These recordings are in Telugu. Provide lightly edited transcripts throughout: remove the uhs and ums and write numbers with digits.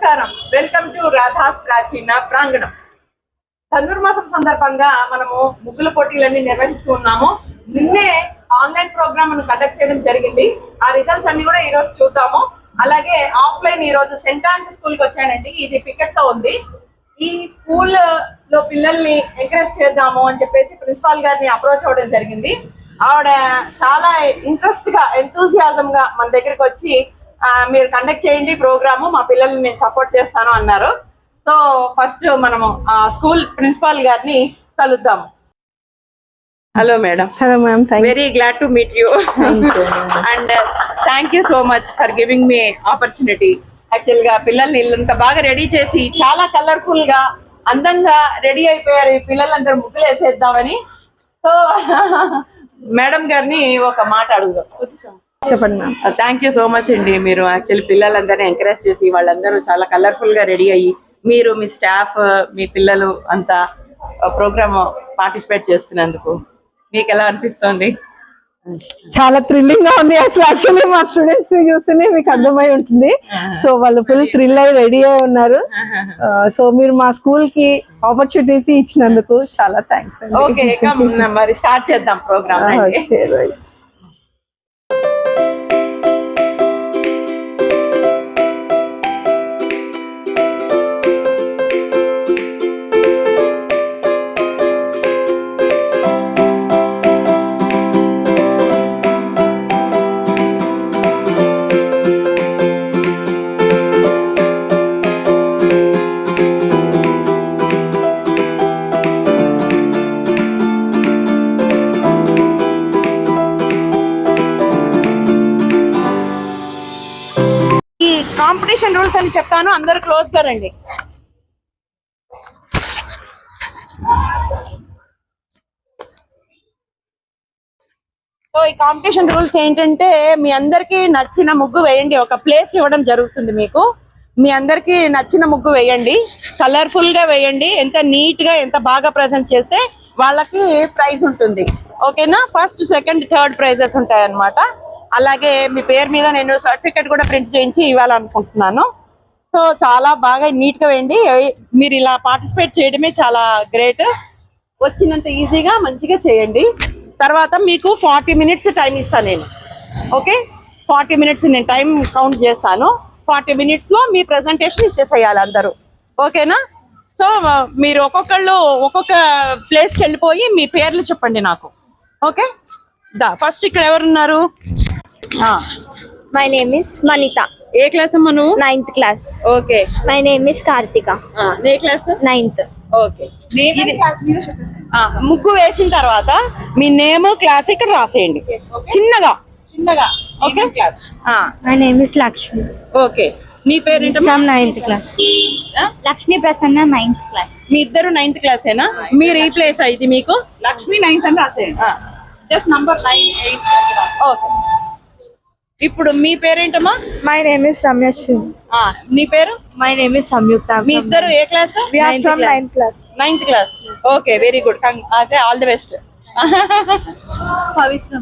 నమస్కారం. వెల్కమ్ టు రాధాస్ ప్రాచీన ప్రాంగణం. ధనుర్మాసం సందర్భంగా మనము ముగ్గుల పోటీలన్నీ నిర్వహిస్తూ ఉన్నాము. నిన్నే ఆన్లైన్ ప్రోగ్రామ్ కండక్ట్ చేయడం జరిగింది. ఆ రిజల్ట్స్ అన్ని కూడా ఈ రోజు చూద్దాము. అలాగే ఆఫ్లైన్ ఈ రోజు సెంట్ ఆండ్రూస్ స్కూల్ కి వచ్చానండి. ఇది పికెట్ తో ఉంది. ఈ స్కూల్ లో పిల్లల్ని ఎంకరేజ్ చేద్దాము అని చెప్పేసి ప్రిన్సిపాల్ గారిని అప్రోచ్ అవ్వడం జరిగింది. ఆవిడ చాలా ఇంట్రెస్ట్ గా ఎంతూజియాజం గా మన దగ్గరికి వచ్చి మీరు కండక్ట్ చేయండి ప్రోగ్రాము, మా పిల్లల్ని నేను సపోర్ట్ చేస్తాను అన్నారు. సో ఫస్ట్ మనము స్కూల్ ప్రిన్సిపాల్ గారిని కలుద్దాము. Hello madam. Hello ma'am, very glad to meet you and thank you so much for giving me opportunity. Actual గా పిల్లల్ని ఇంత బాగా రెడీ చేసి చాలా కలర్ఫుల్ గా అందంగా రెడీ అయిపోయారు. ఈ పిల్లలందరూ ముగ్గులు వేసేద్దామని. సో మేడం గారిని ఒక మాట అడుగుదాం. చెప్పండి ma'am. Thank you so much అండి. మీరు యాక్చువల్లీ పిల్లలందరినీ ఎంకరేజ్ చేసి వాళ్ళందరూ చాలా కలర్ఫుల్ గా రెడీ అయ్యి మీరు, మీ స్టాఫ్, మీ పిల్లలు అంతా ప్రోగ్రామ్ పార్టిసిపేట్ చేస్తున్నందుకు మీకు ఎలా అనిపిస్తోంది? చాలా థ్రిల్లింగ్ గా ఉంది. అసలు యాక్చువల్లీ మా స్టూడెంట్స్ ని చూస్తేనే మీకు అర్థమై ఉంటుంది. సో వాళ్ళు ఫుల్ థ్రిల్ అయి రెడీ అయి ఉన్నారు. సో మీరు మా స్కూల్ కి ఆపర్చునిటీ ఇచ్చినందుకు చాలా థ్యాంక్స్. ఓకే, మరి స్టార్ట్ చేద్దాం ప్రోగ్రామ్. కాంపిటీషన్ రూల్స్ అని చెప్తాను, అందరూ క్లోజ్ గా రండి. సో ఈ కాంపిటీషన్ రూల్స్ ఏంటంటే, మీ అందరికి నచ్చిన ముగ్గు వేయండి. ఒక ప్లేస్ ఇవ్వడం జరుగుతుంది మీకు. మీ అందరికి నచ్చిన ముగ్గు వేయండి, కలర్ఫుల్ గా వేయండి. ఎంత నీట్ గా, ఎంత బాగా ప్రజెంట్ చేస్తే వాళ్ళకి ప్రైజ్ ఉంటుంది. ఓకేనా? ఫస్ట్, సెకండ్, థర్డ్ ప్రైజెస్ ఉంటాయి అన్నమాట. అలాగే మీ పేరు మీద నేను సర్టిఫికెట్ కూడా ప్రింట్ చేయించి ఇవ్వాలనుకుంటున్నాను. సో చాలా బాగా నీట్ గా వేయండి. మీరు ఇలా పార్టిసిపేట్ చేయడమే చాలా గ్రేట్. వచ్చినంత ఈజీగా మంచిగా చేయండి. తర్వాత మీకు 40 minutes టైం ఇస్తాను నేను. ఓకే, 40 minutes నేను టైం కౌంట్ చేస్తాను. 40 minutes లో మీ ప్రెజెంటేషన్ ఇచ్చేసేయాలి అందరూ. ఓకేనా? సో మీరు ఒక్కొక్కళ్ళు ఒక్కొక్క ప్లేస్కి వెళ్ళిపోయి మీ పేర్లు చెప్పండి నాకు. ఓకే, ఫస్ట్ ఇక్కడ ఎవరున్నారు? My name is Manita. A class అమ్మా నువ్వు? 9th class. Okay. My name is Kartika. A class? 9th. Okay. ముగ్గు వేసిన తర్వాత మీ నేమ్, క్లాస్ ఇక్కడ రాసేయండి చిన్నగా చిన్నగా. Okay. My name is Lakshmi. Okay. మీ పేరు ఏంటమ్మా? From 9th class. Lakshmi Prasanna 9th class. మీ ఇద్దరు 9th క్లాసేనా? మీరు ఈ ప్లేస్ అయితే మీకు లక్ష్మి 9th అని రాసేయండి. Just number 9, 8. ఓకే. ఇప్పుడు మీ పేరేంటమ్మా? My name is Ramyashri. నీ పేరు? My name is Samyukta. మీ ఇద్దరు ఏ class? We are from 9th class. 9th class. Okay, very good. అదే all the best. Pavitra.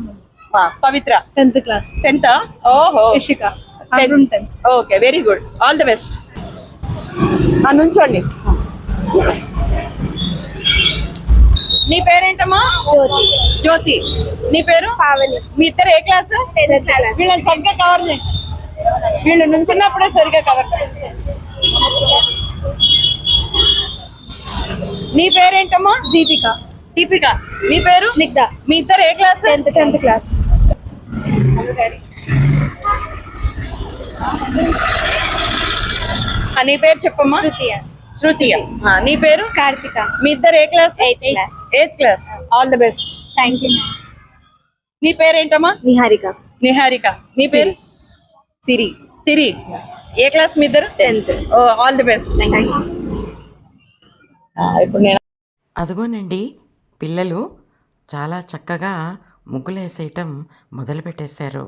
Pavitra 10th class. 10th. ఓహో. Ishika. I'm from 10th. Okay, very good. All the best. నుంచోండి. నీ పేరేంటమ్మా? Jyoti. జ్యోతి. నీ పేరు? Pavani. మీ ఇద్దరు ఏ క్లాస్? 10th class. వీళ్ళని సరిగ్గా కవర్ చేయండి. వీళ్ళు నుంచున్నప్పుడే సరిగ్గా కవర్ చేయండి. నీ పేరేంటమ్మా? Deepika. దీపిక. నీ పేరు? Snigdha. మీ ఇద్దరు ఏ క్లాస్? 10th class. నీ పేరు చెప్పమ్మా. Shrutiya. శృతియ. నీ పేరు? Kartika. మీ ఇద్దరు ఏ class? 8th class. 8th class. All the best. Thank you. నీ పేరేంటమ్మా? Niharika. నిహారిక. నీ పేరు? Siri. సిరి. ఏ క్లాస్ మీ ఇద్దరు? 10th. All the best. ఇప్పుడు నేను అదిగోనండి, పిల్లలు చాలా చక్కగా ముగ్గులేసేయటం మొదలుపెట్టేశారు.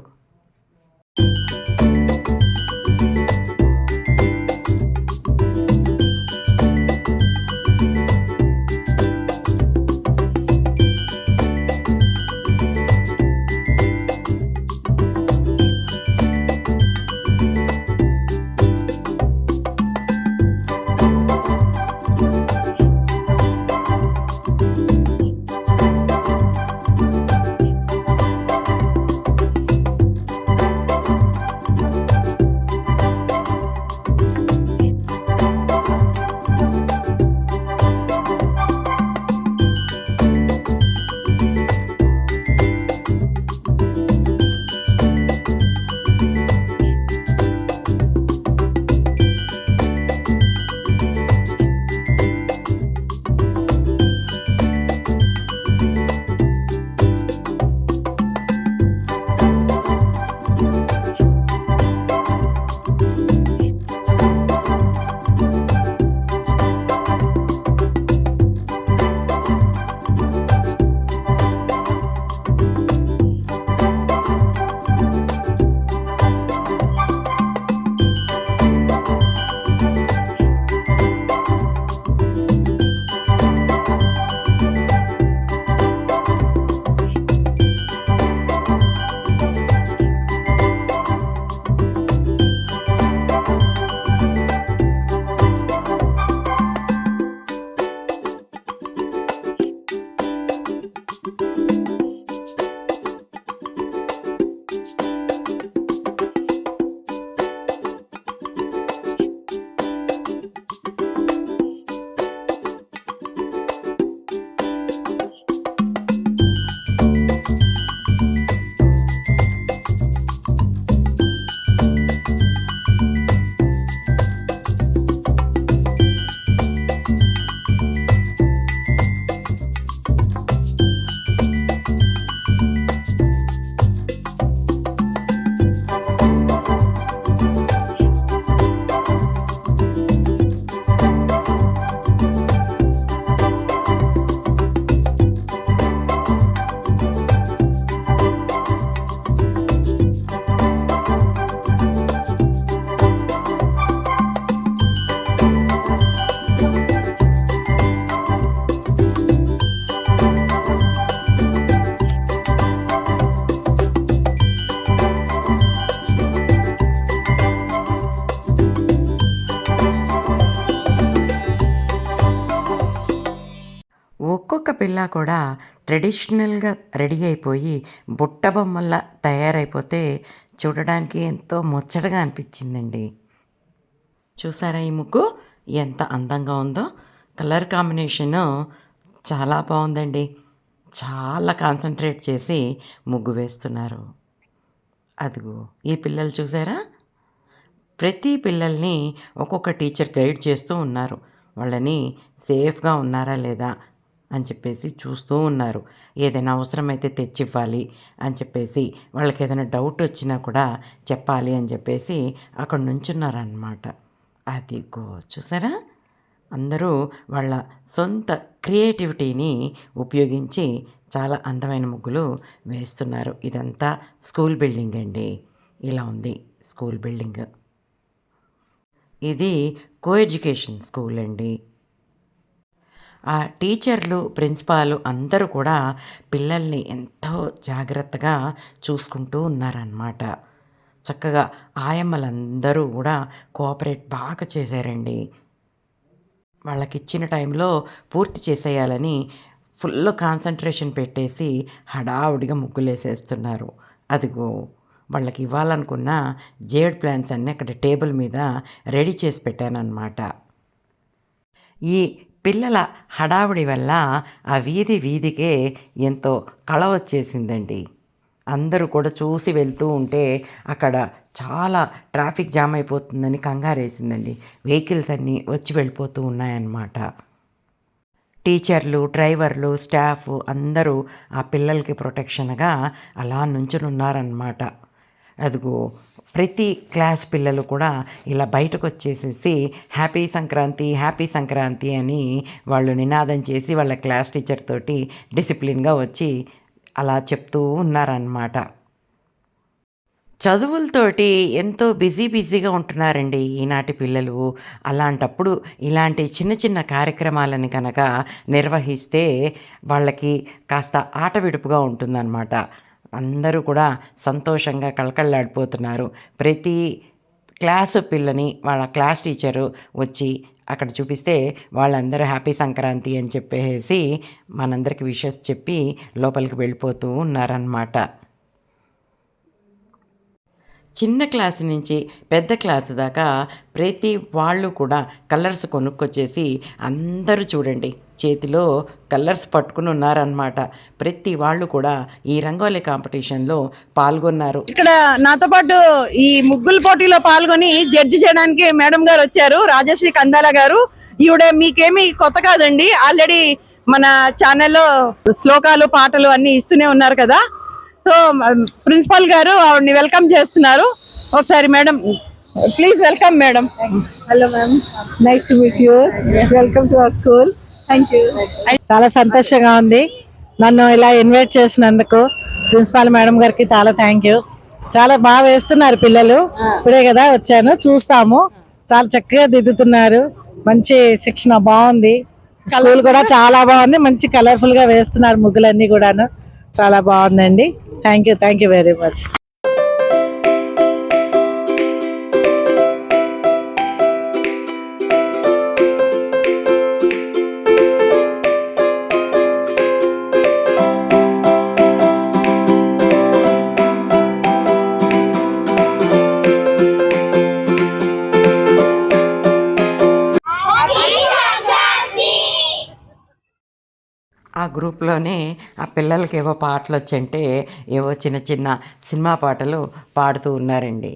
పిల్ల కూడా ట్రెడిషనల్గా రెడీ అయిపోయి బుట్ట బొమ్మల్లా తయారైపోతే చూడడానికి ఎంతో ముచ్చటగా అనిపించిందండి. చూసారా ఈ ముగ్గు ఎంత అందంగా ఉందో? కలర్ కాంబినేషను చాలా బాగుందండి. చాలా కాన్సన్ట్రేట్ చేసి ముగ్గు వేస్తున్నారు. అదిగో ఈ పిల్లలు చూసారా? ప్రతి పిల్లల్ని ఒక్కొక్క టీచర్ గైడ్ చేస్తూ ఉన్నారు. వాళ్ళని సేఫ్గా ఉన్నారా లేదా అని చెప్పేసి చూస్తూ ఉన్నారు. ఏదైనా అవసరమైతే తెచ్చివ్వాలి అని చెప్పేసి, వాళ్ళకి ఏదైనా డౌట్ వచ్చినా కూడా చెప్పాలి అని చెప్పేసి అక్కడ నుంచున్నారన్నమాట. అదిగో చూసారా? అందరూ వాళ్ళ సొంత క్రియేటివిటీని ఉపయోగించి చాలా అందమైన ముగ్గులు వేస్తున్నారు. ఇదంతా స్కూల్ బిల్డింగ్ అండి. ఇలా ఉంది స్కూల్ బిల్డింగ్. ఇది కో ఎడ్యుకేషన్ స్కూల్ అండి. ఆ టీచర్లు, ప్రిన్సిపాలు అందరూ కూడా పిల్లల్ని ఎంతో జాగ్రత్తగా చూసుకుంటూ ఉన్నారన్నమాట. చక్కగా ఆయమ్మలందరూ కూడా కోఆపరేట్ బాగా చేశారండి. వాళ్ళకిచ్చిన టైంలో పూర్తి చేసేయాలని ఫుల్ కాన్సన్ట్రేషన్ పెట్టేసి హడావుడిగా ముగ్గులేసేస్తున్నారు. అదిగో వాళ్ళకి ఇవ్వాలనుకున్న జేడ్ ప్లాంట్స్ అన్నీ అక్కడ టేబుల్ మీద రెడీ చేసి పెట్టానన్నమాట. ఈ పిల్లల హడావుడి వల్ల ఆ వీధికే ఎంతో కళ వచ్చేసిందండి. అందరూ కూడా చూసి వెళ్తూ ఉంటే అక్కడ చాలా ట్రాఫిక్ జామ్ అయిపోతుందని కంగారేసిందండి. వెహికల్స్ అన్నీ వచ్చి వెళ్ళిపోతూ ఉన్నాయన్నమాట. టీచర్లు, డ్రైవర్లు, స్టాఫ్ అందరూ ఆ పిల్లలకి ప్రొటెక్షన్గా అలా నుంచునున్నారన్నమాట. అదిగో ప్రతి క్లాస్ పిల్లలు కూడా ఇలా బయటకు వచ్చేసేసి హ్యాపీ సంక్రాంతి, హ్యాపీ సంక్రాంతి అని వాళ్ళు నినాదం చేసి వాళ్ళ క్లాస్ టీచర్ తోటి డిసిప్లిన్గా వచ్చి అలా చెప్తూ ఉన్నారన్నమాట. చదువులతోటి ఎంతో బిజీగా ఉంటున్నారండి ఈనాటి పిల్లలు. అలాంటప్పుడు ఇలాంటి చిన్న చిన్న కార్యక్రమాలని కనుక నిర్వహిస్తే వాళ్ళకి కాస్త ఆట విడుపుగా ఉంటుందన్నమాట. అందరూ కూడా సంతోషంగా కళకళలాడిపోతున్నారు. ప్రతి క్లాసు పిల్లని వాళ్ళ క్లాస్ టీచరు వచ్చి అక్కడ చూపిస్తే వాళ్ళందరూ హ్యాపీ సంక్రాంతి అని చెప్పేసి మనందరికి విషెస్ చెప్పి లోపలికి వెళ్ళిపోతూ ఉన్నారన్నమాట. చిన్న క్లాసు నుంచి పెద్ద క్లాసు దాకా ప్రతి వాళ్ళు కూడా కలర్స్ కొనుక్కొచ్చేసి అందరూ చూడండి చేతిలో కలర్స్ పట్టుకుని ఉన్నారనమాట. ప్రతి వాళ్ళు కూడా ఈ రంగోలీ కాంపిటీషన్లో పాల్గొన్నారు. ఇక్కడ నాతో పాటు ఈ ముగ్గుల పోటీలో పాల్గొని జడ్జి చేయడానికి మేడం గారు వచ్చారు, రాజశ్రీ కందాల గారు. ఈవిడ మీకేమి కొత్త కాదండి, ఆల్రెడీ మన ఛానల్లో శ్లోకాలు, పాటలు అన్ని ఇస్తూనే ఉన్నారు కదా. సో ప్రిన్సిపల్ గారు ఆవిడని వెల్కమ్ చేస్తున్నారు. ఒకసారి madam please welcome madam. Hello ma'am, nice to meet you. Welcome to our school. Thank you. చాలా సంతోషంగా ఉంది నన్ను ఇలా ఇన్వైట్ చేసినందుకు ప్రిన్సిపాల్ మేడం గారికి చాలా థ్యాంక్ యూ. చాలా బాగా వేస్తున్నారు పిల్లలు. ఇప్పుడే కదా వచ్చాను, చూస్తాము. చాలా చక్కగా దిద్దుతున్నారు. మంచి శిక్షణ బాగుంది. స్కూల్ కూడా చాలా బాగుంది. మంచి కలర్ఫుల్ గా వేస్తున్నారు ముగ్గులన్నీ కూడాను. చాలా బాగుందండి. Thank you very much. ఆ గ్రూప్లోనే ఆ పిల్లలకి ఏవో పాటలు వచ్చంటే ఏవో చిన్న చిన్న సినిమా పాటలు పాడుతూ ఉన్నారండి.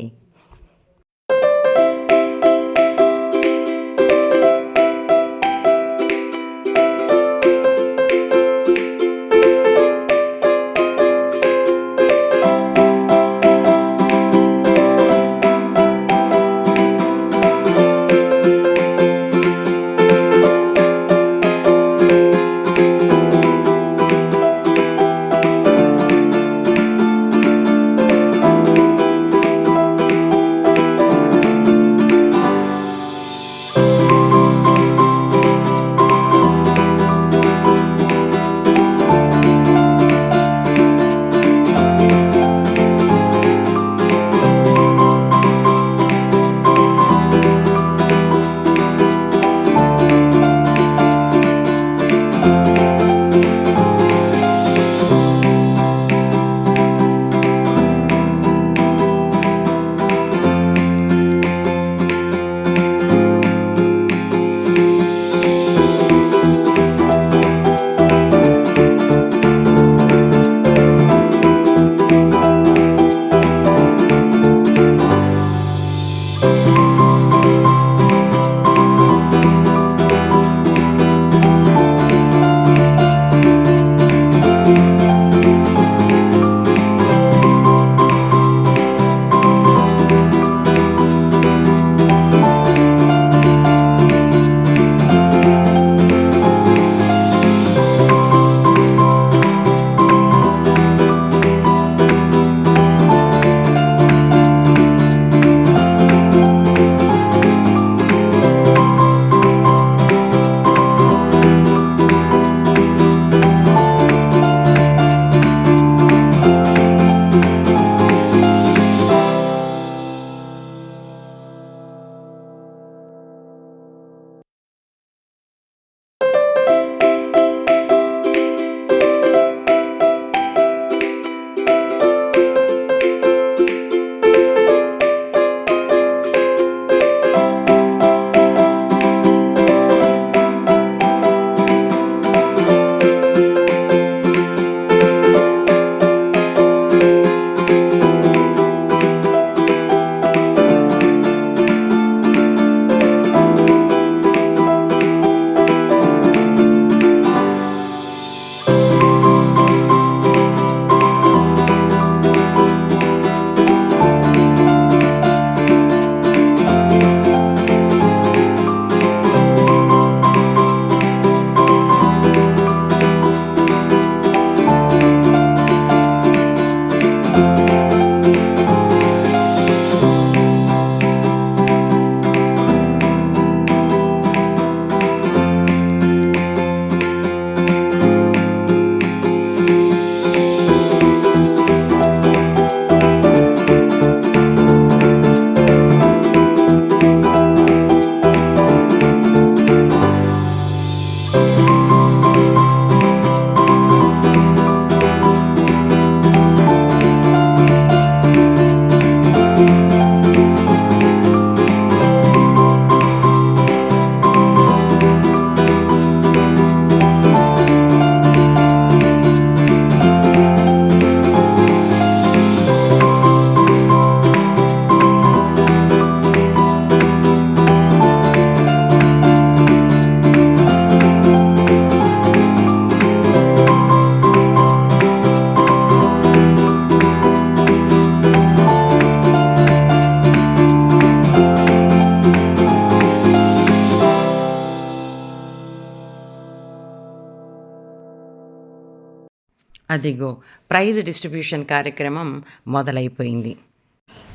అదిగో ప్రైజ్ డిస్ట్రిబ్యూషన్ కార్యక్రమం మొదలైపోయింది.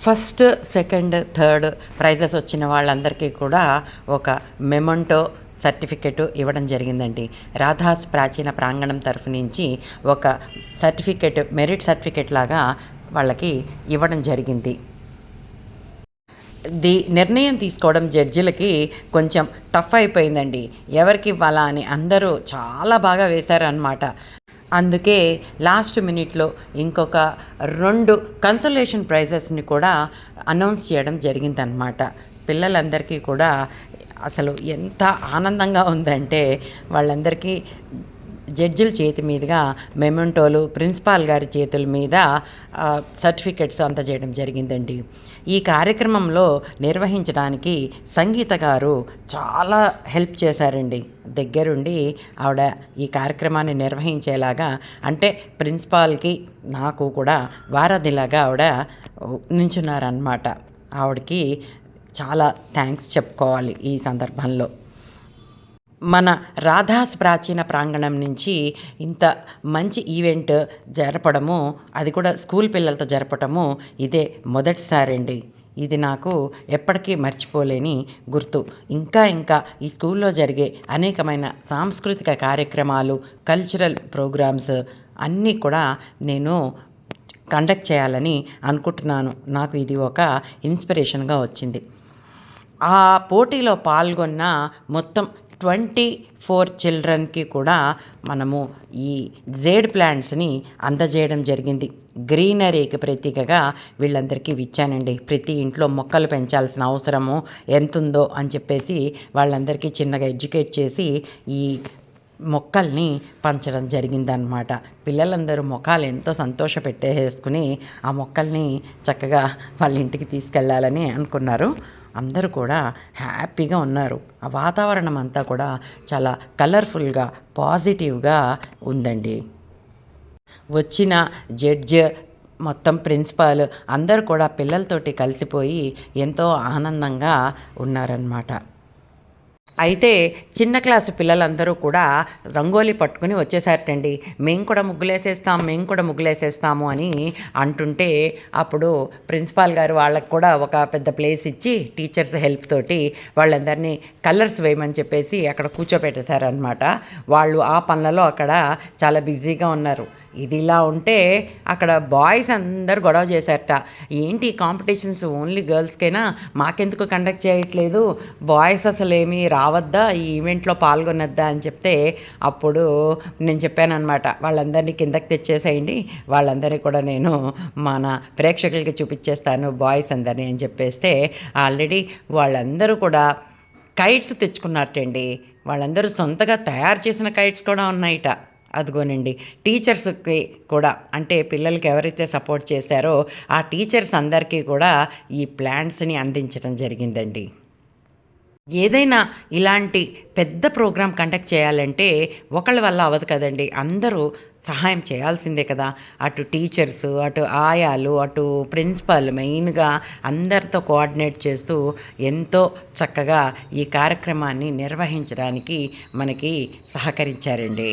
ఫస్ట్, సెకండ్, థర్డ్ ప్రైజెస్ వచ్చిన వాళ్ళందరికీ కూడా ఒక మెమంటో సర్టిఫికెట్ ఇవ్వడం జరిగిందండి. రాధాస్ ప్రాచీన ప్రాంగణం తరఫు నుంచి ఒక సర్టిఫికెట్, మెరిట్ సర్టిఫికెట్ లాగా వాళ్ళకి ఇవ్వడం జరిగింది. నిర్ణయం తీసుకోవడం జడ్జిలకి కొంచెం టఫ్ అయిపోయిందండి. ఎవరికి ఇవ్వాలా అని అందరూ చాలా బాగా వేశారన్నమాట. అందుకే లాస్ట్ మినిట్లో ఇంకొక 2 కన్సోలేషన్ ప్రైజెస్ని కూడా అనౌన్స్ చేయడం జరిగిందనమాట. పిల్లలందరికీ కూడా అసలు ఎంత ఆనందంగా ఉందంటే వాళ్ళందరికీ జడ్జిల చేతి మీదుగా మెమెంటోలు, ప్రిన్సిపాల్ గారి చేతుల మీద సర్టిఫికెట్స్ అందజేయడం జరిగిందండి. ఈ కార్యక్రమంలో నిర్వహించడానికి సంగీత గారు చాలా హెల్ప్ చేశారండి. దగ్గరుండి ఆవిడ ఈ కార్యక్రమాన్ని నిర్వహించేలాగా, అంటే ప్రిన్సిపాల్కి నాకు కూడా వారధిలాగా ఆవిడ నించున్నారన్నమాట. ఆవిడకి చాలా థ్యాంక్స్ చెప్పుకోవాలి ఈ సందర్భంలో. మన రాధాస్ ప్రాచీన ప్రాంగణం నుంచి ఇంత మంచి ఈవెంట్ జరపడము, అది కూడా స్కూల్ పిల్లలతో జరపడము ఇదే మొదటిసారండి. ఇది నాకు ఎప్పటికీ మర్చిపోలేని గుర్తు. ఇంకా ఈ స్కూల్లో జరిగే అనేకమైన సాంస్కృతిక కార్యక్రమాలు, కల్చరల్ ప్రోగ్రామ్స్ అన్నీ కూడా నేను కండక్ట్ చేయాలని అనుకుంటున్నాను. నాకు ఇది ఒక ఇన్స్పిరేషన్గా వచ్చింది. ఆ పోటీలో పాల్గొన్న మొత్తం 24 చిల్డ్రన్కి కూడా మనము ఈ జేడ్ ప్లాంట్స్ని అందజేయడం జరిగింది. గ్రీనరీకి ప్రతీకగా వీళ్ళందరికీ ఇచ్చానండి. ప్రతి ఇంట్లో మొక్కలు పెంచాల్సిన అవసరము ఎంతుందో అని చెప్పేసి వాళ్ళందరికీ చిన్నగా ఎడ్యుకేట్ చేసి ఈ మొక్కల్ని పంచడం జరిగిందనమాట. పిల్లలందరూ మొక్కలు ఎంతో సంతోష పెట్టేసుకుని ఆ మొక్కల్ని చక్కగా వాళ్ళ ఇంటికి తీసుకెళ్ళాలని అనుకున్నారు. అందరూ కూడా హ్యాపీగా ఉన్నారు. ఆ వాతావరణం అంతా కూడా చాలా కలర్ఫుల్గా, పాజిటివ్గా ఉందండి. వచ్చిన జడ్జ్, మొత్తం ప్రిన్సిపాల్ అందరూ కూడా పిల్లలతోటి కలిసిపోయి ఎంతో ఆనందంగా ఉన్నారన్నమాట. అయితే చిన్న క్లాసు పిల్లలందరూ కూడా రంగోలీ పట్టుకుని వచ్చేసారటండి. మేము కూడా ముగ్గులేసేస్తాము అని అంటుంటే అప్పుడు ప్రిన్సిపాల్ గారు వాళ్ళకు కూడా ఒక పెద్ద ప్లేస్ ఇచ్చి టీచర్స్ హెల్ప్ తోటి వాళ్ళందరినీ కలర్స్ వేయమని చెప్పేసి అక్కడ కూర్చోపెట్టేశారనమాట. వాళ్ళు ఆ పనులలో అక్కడ చాలా బిజీగా ఉన్నారు. ఇది ఇలా ఉంటే అక్కడ బాయ్స్ అందరు గొడవ చేశారట. ఏంటి కాంపిటీషన్స్ ఓన్లీ గర్ల్స్కైనా, మాకెందుకు కండక్ట్ చేయట్లేదు, బాయ్స్ అసలు ఏమీ రావద్దా, ఈ ఈవెంట్లో పాల్గొనొద్దా అని చెప్తే అప్పుడు నేను చెప్పాను అనమాట, వాళ్ళందరినీ కిందకి తెచ్చేసేయండి, వాళ్ళందరినీ కూడా నేను మన ప్రేక్షకులకి చూపించేస్తాను బాయ్స్ అందరినీ అని చెప్పేస్తే ఆల్రెడీ వాళ్ళందరూ కూడా కైట్స్ తెచ్చుకున్నారటండి. వాళ్ళందరూ సొంతగా తయారు చేసిన కైట్స్ కూడా ఉన్నాయిట. అదిగోనండి, టీచర్స్కి కూడా, అంటే పిల్లలకి ఎవరైతే సపోర్ట్ చేశారో ఆ టీచర్స్ అందరికీ కూడా ఈ ప్లాంట్స్ని అందించడం జరిగిందండి. ఏదైనా ఇలాంటి పెద్ద ప్రోగ్రాం కండక్ట్ చేయాలంటే ఒకళ్ళ వల్ల అవ్వదు కదండి, అందరూ సహాయం చేయాల్సిందే కదా. అటు టీచర్స్, అటు ఆయాలు, అటు ప్రిన్సిపల్ మెయిన్గా అందరితో కోఆర్డినేట్ చేస్తూ ఎంతో చక్కగా ఈ కార్యక్రమాన్ని నిర్వహించడానికి మనకి సహకరించారండి.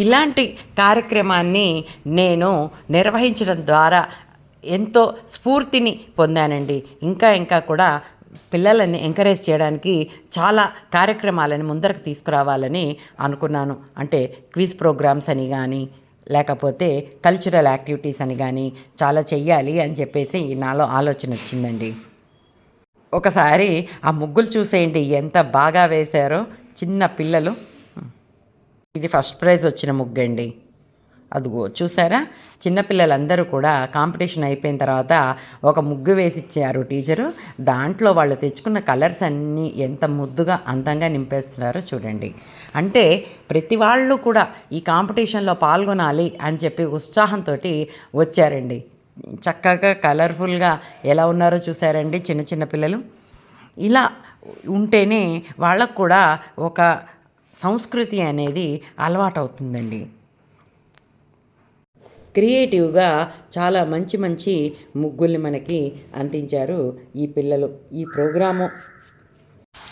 ఇలాంటి కార్యక్రమాన్ని నేను నిర్వహించడం ద్వారా ఎంతో స్ఫూర్తిని పొందానండి. ఇంకా కూడా పిల్లలని ఎంకరేజ్ చేయడానికి చాలా కార్యక్రమాలని ముందరకు తీసుకురావాలని అనుకున్నాను. అంటే క్విజ్ ప్రోగ్రామ్స్ అని కానీ, లేకపోతే కల్చరల్ యాక్టివిటీస్ అని కానీ చాలా చెయ్యాలి అని చెప్పేసి నాలో ఆలోచన వచ్చిందండి. ఒకసారి ఆ ముగ్గులు చూసేయండి, ఎంత బాగా వేశారో చిన్న పిల్లలు. ఇది ఫస్ట్ ప్రైజ్ వచ్చిన ముగ్గండి. అదిగో చూసారా, చిన్నపిల్లలందరూ కూడా కాంపిటీషన్ అయిపోయిన తర్వాత ఒక ముగ్గు వేసి ఇచ్చారు టీచరు. దాంట్లో వాళ్ళు తెచ్చుకున్న కలర్స్ అన్నీ ఎంత ముద్దుగా అందంగా నింపేస్తున్నారో చూడండి. అంటే ప్రతి వాళ్ళు కూడా ఈ కాంపిటీషన్లో పాల్గొనాలి అని చెప్పి ఉత్సాహంతో వచ్చారండి. చక్కగా కలర్ఫుల్గా ఎలా ఉన్నారో చూసారండి చిన్న చిన్న పిల్లలు. ఇలా ఉంటేనే వాళ్ళకు కూడా ఒక సంస్కృతి అనేది అలవాటవుతుందండి. క్రియేటివ్గా చాలా మంచి ముగ్గుల్ని మనకి అందించారు ఈ పిల్లలు. ఈ ప్రోగ్రాము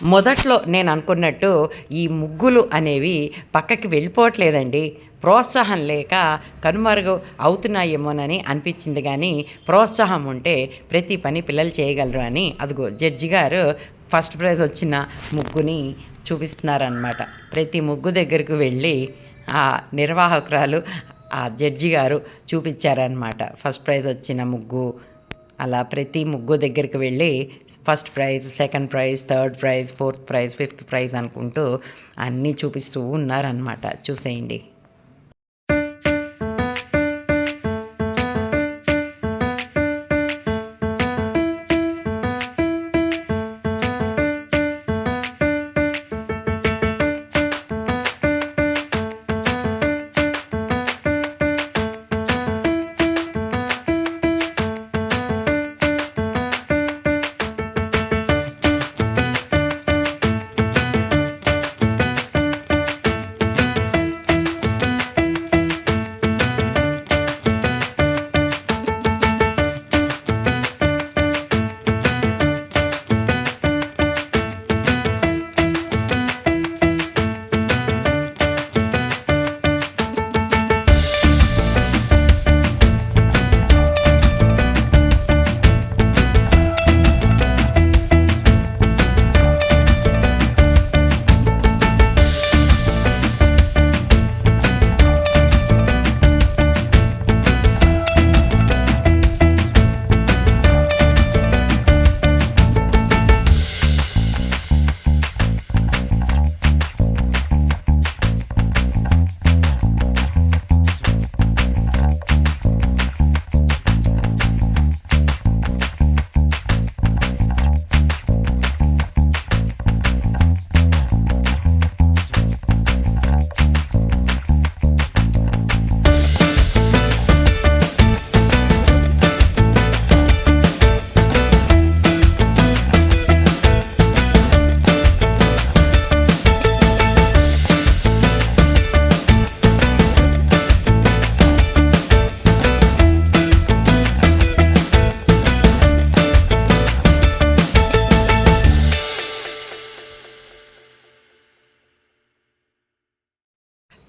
మొదట్లో నేను అనుకున్నట్టు ఈ ముగ్గులు అనేవి పక్కకి వెళ్ళిపోవట్లేదండి. ప్రోత్సాహం లేక కనుమరుగు అవుతున్నాయేమోనని అనిపించింది. కానీ ప్రోత్సాహం ఉంటే ప్రతి పని పిల్లలు చేయగలరు అని అదిగో జడ్జి గారు ఫస్ట్ ప్రైజ్ వచ్చిన ముగ్గుని చూపిస్తున్నారనమాట. ప్రతి ముగ్గు దగ్గరకు వెళ్ళి ఆ నిర్వాహకురాలు ఆ జడ్జి గారు చూపించారనమాట. ఫస్ట్ ప్రైజ్ వచ్చిన ముగ్గు అలా ప్రతి ముగ్గు దగ్గరికి వెళ్ళి first prize, second prize, third prize, fourth prize, fifth prize అనుకుంటూ అన్నీ చూపిస్తూ ఉన్నారనమాట. చూసేయండి.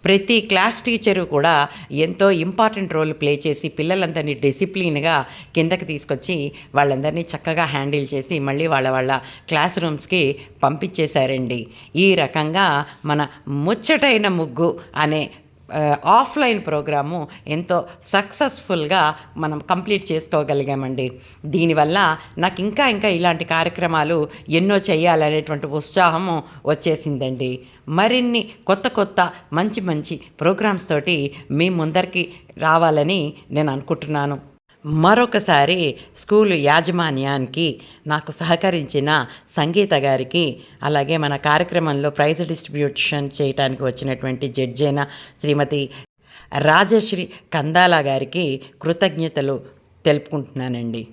ప్రతి క్లాస్ టీచరు కూడా ఎంతో ఇంపార్టెంట్ రోల్ ప్లే చేసి పిల్లలందరినీ డిసిప్లిన్గా కిందకి తీసుకొచ్చి వాళ్ళందరినీ చక్కగా హ్యాండిల్ చేసి మళ్ళీ వాళ్ళ క్లాస్ రూమ్స్కి పంపించేశారండి. ఈ రకంగా మన ముచ్చటైన ముగ్గు అనే ఆఫ్లైన్ ప్రోగ్రాము ఎంతో సక్సెస్ఫుల్గా మనం కంప్లీట్ చేసుకోగలిగామండి. దీనివల్ల నాకు ఇంకా ఇలాంటి కార్యక్రమాలు ఎన్నో చేయాలనేటువంటి ఉత్సాహము వచ్చేసిందండి. మరిన్ని కొత్త మంచి ప్రోగ్రామ్స్ తోటి మీ ముందరికి రావాలని నేను అనుకుంటున్నాను. మరొకసారి స్కూల్ యాజమాన్యానికి, నాకు సహకరించిన సంగీత గారికి, అలాగే మన కార్యక్రమంలో ప్రైజ్ డిస్ట్రిబ్యూషన్ చేయడానికి వచ్చినటువంటి జడ్జి అయిన శ్రీమతి రాజశ్రీ కందాల గారికి కృతజ్ఞతలు తెలుపుకుంటున్నానండి.